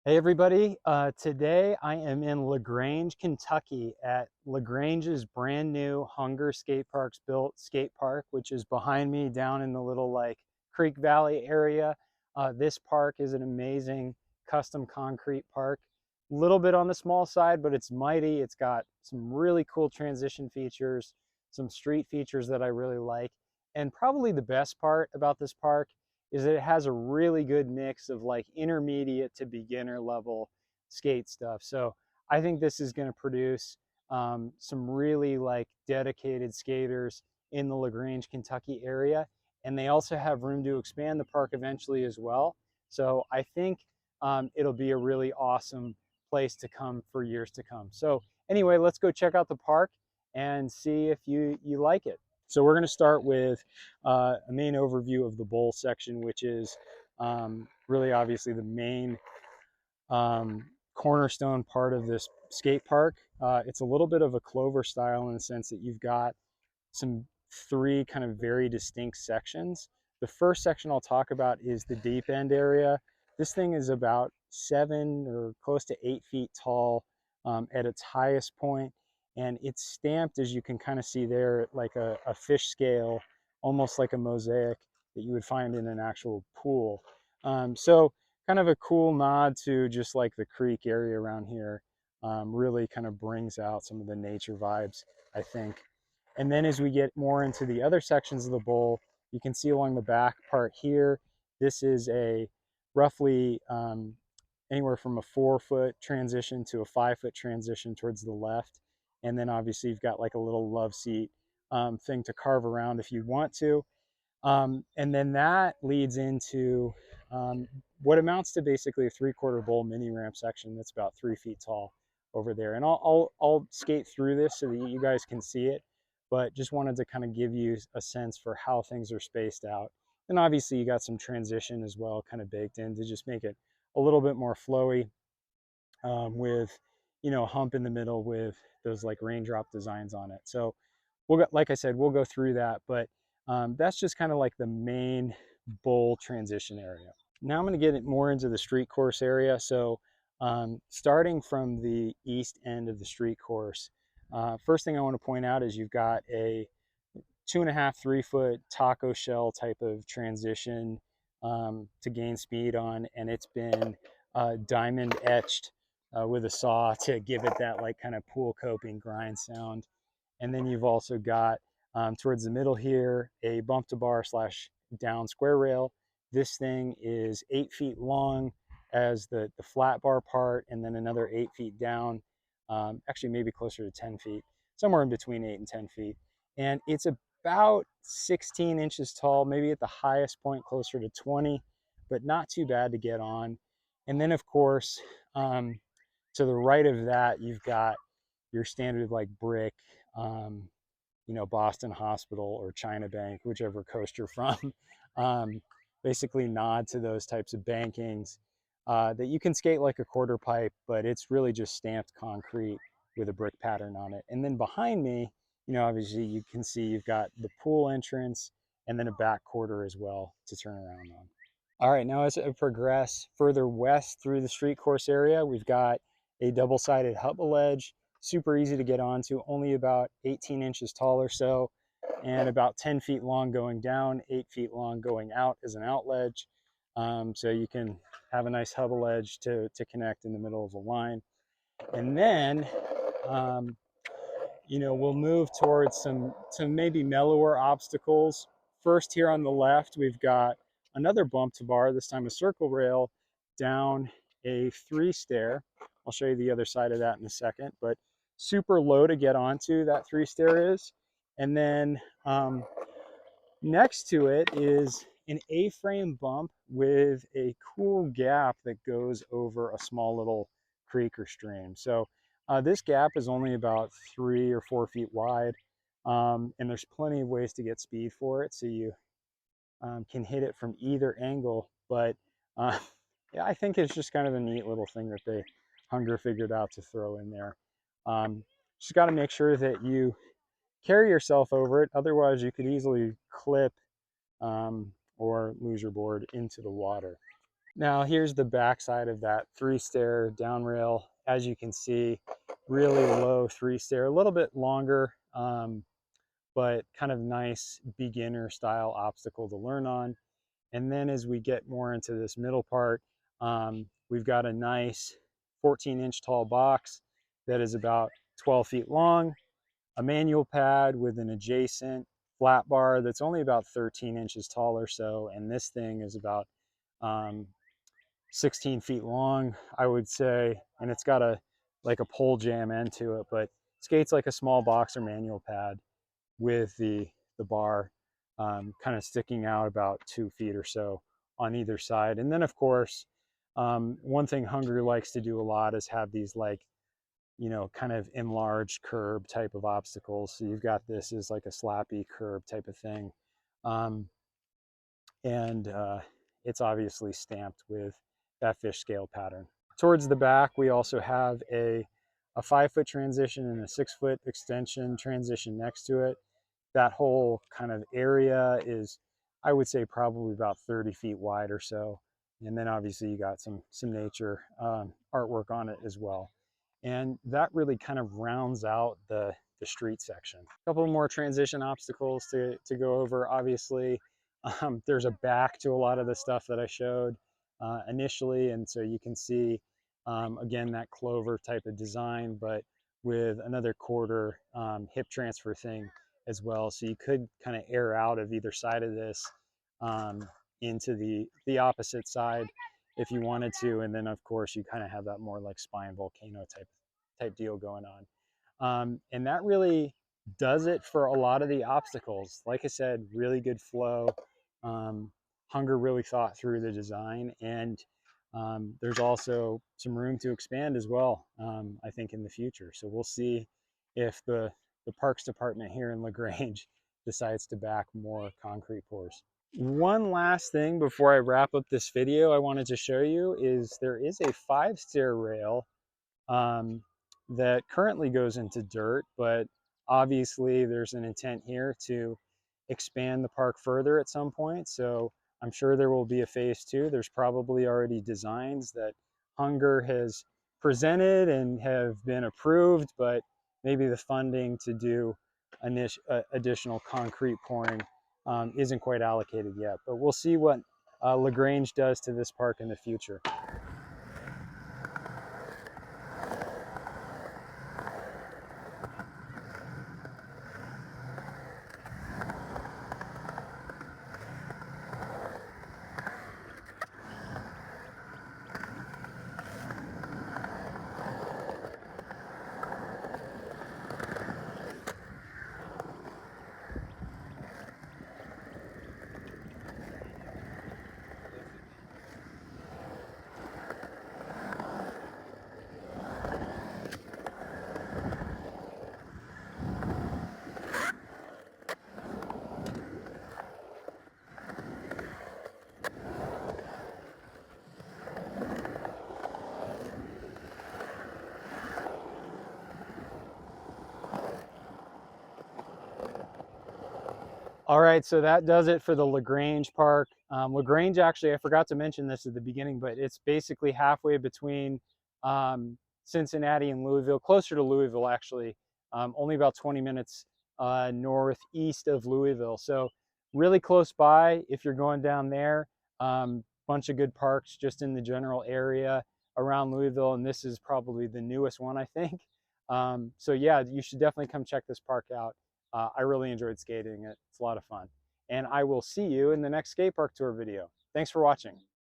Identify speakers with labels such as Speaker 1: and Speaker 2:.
Speaker 1: Hey everybody, today I am in LaGrange, Kentucky at LaGrange's brand new Hunger Skateparks-built skate park, which is behind me down in the little Creek Valley area. This park is an amazing custom concrete park. A little bit on the small side, but it's mighty. It's got some really cool transition features, some street features that I really like. And probably the best part about this park is that it has a really good mix of like intermediate to beginner level skate stuff. So I think this is going to produce some really like dedicated skaters in the LaGrange, Kentucky area. And they also have room to expand the park eventually as well. So I think it'll be a really awesome place to come for years to come. So anyway, let's go check out the park and see if you like it. So we're going to start with a main overview of the bowl section, which is really obviously the main cornerstone part of this skate park. It's a little bit of a clover style in the sense that you've got three kind of very distinct sections. The first section I'll talk about is the deep end area. This thing is about 7 or close to 8 feet tall at its highest point, and it's stamped, as you can kind of see there, like a fish scale, almost like a mosaic that you would find in an actual pool. So kind of a cool nod to just like the creek area around here. Really kind of brings out some of the nature vibes, I think. And then as we get more into the other sections of the bowl, you can see along the back part here, this is a roughly anywhere from a 4-foot transition to a 5-foot transition towards the left. And then obviously you've got like a little love seat thing to carve around if you want to. And then that leads into what amounts to basically a 3/4 bowl mini ramp section that's about 3 feet tall over there. And I'll skate through this so that you guys can see it, but just wanted to kind of give you a sense for how things are spaced out. And obviously you got some transition as well kind of baked in to just make it a little bit more flowy with, a hump in the middle with those like raindrop designs on it. So we'll go, like I said, we'll go through that, but that's just kind of like the main bowl transition area. Now I'm going to get more into the street course area. So starting from the east end of the street course, first thing I want to point out is you've got a 2.5, 3-foot taco shell type of transition to gain speed on, and it's been diamond etched with a saw to give it that like kind of pool coping grind sound. And then you've also got towards the middle here a bump to bar slash down square rail. This thing is 8 feet long as the flat bar part, and then another 8 feet down, actually maybe closer to 10 feet, somewhere in between 8 and 10 feet. And it's about 16 inches tall, maybe at the highest point closer to 20, but not too bad to get on. And then of course, to the right of that, you've got your standard like brick, Boston Hospital or China Bank, whichever coast you're from, basically nod to those types of bankings that you can skate like a quarter pipe, but it's really just stamped concrete with a brick pattern on it. And then behind me, obviously you can see you've got the pool entrance and then a back quarter as well to turn around on. All right, now as I progress further west through the street course area, we've got a double-sided hubba ledge, super easy to get onto, only about 18 inches tall or so, and about 10 feet long going down, 8 feet long going out as an out ledge. So you can have a nice hubba ledge to connect in the middle of a line. And then, we'll move towards some maybe mellower obstacles. First here on the left, we've got another bump to bar, this time a circle rail, down a 3-stair. I'll show you the other side of that in a second, but super low to get onto, that 3-stair is. And then next to it is an A-frame bump with a cool gap that goes over a small little creek or stream. So this gap is only about 3 or 4 feet wide, and there's plenty of ways to get speed for it, so you can hit it from either angle. But yeah, I think it's just kind of a neat little thing that they Hunger figured out to throw in there. Just got to make sure that you carry yourself over it, otherwise you could easily clip or lose your board into the water. Now here's the back side of that three-stair down rail. As you can see, really low three-stair, a little bit longer, but kind of nice beginner style obstacle to learn on. And then as we get more into this middle part, we've got a nice 14-inch tall box that is about 12 feet long, a manual pad with an adjacent flat bar that's only about 13 inches tall or so. And this thing is about 16 feet long, I would say. And it's got like a pole jam end to it, but skates like a small boxer manual pad with the bar kind of sticking out about 2 feet or so on either side. And then of course, one thing Hunger likes to do a lot is have these, like, you know, kind of enlarged curb type of obstacles. So you've got this as like a slappy curb type of thing. Um, and it's obviously stamped with that fish scale pattern. Towards the back, we also have a 5-foot transition and a 6-foot extension transition next to it. That whole kind of area is, I would say, probably about 30 feet wide or so. And then obviously you got some nature artwork on it as well. And that really kind of rounds out the street section. A couple more transition obstacles to go over. Obviously, there's a back to a lot of the stuff that I showed initially. And so you can see, again, that clover type of design, but with another quarter hip transfer thing as well. So you could kind of air out of either side of this into the opposite side if you wanted to. And then of course you kind of have that more like spine volcano type deal going on. And that really does it for a lot of the obstacles. Like I said, really good flow. Hunger really thought through the design, and there's also some room to expand as well, I think, in the future. So we'll see if the parks department here in LaGrange decides to back more concrete pours. One last thing before I wrap up this video I wanted to show you is there is a 5-stair rail that currently goes into dirt, but obviously there's an intent here to expand the park further at some point. So I'm sure there will be a phase 2. There's probably already designs that Hunger has presented and have been approved, but maybe the funding to do additional concrete pouring isn't quite allocated yet. But we'll see what LaGrange does to this park in the future. All right, so that does it for the LaGrange Park. LaGrange, actually, I forgot to mention this at the beginning, but it's basically halfway between Cincinnati and Louisville, closer to Louisville, actually, only about 20 minutes northeast of Louisville. So really close by if you're going down there. Bunch of good parks just in the general area around Louisville, and this is probably the newest one, I think. So yeah, you should definitely come check this park out. I really enjoyed skating it. It's a lot of fun. And I will see you in the next skate park tour video. Thanks for watching.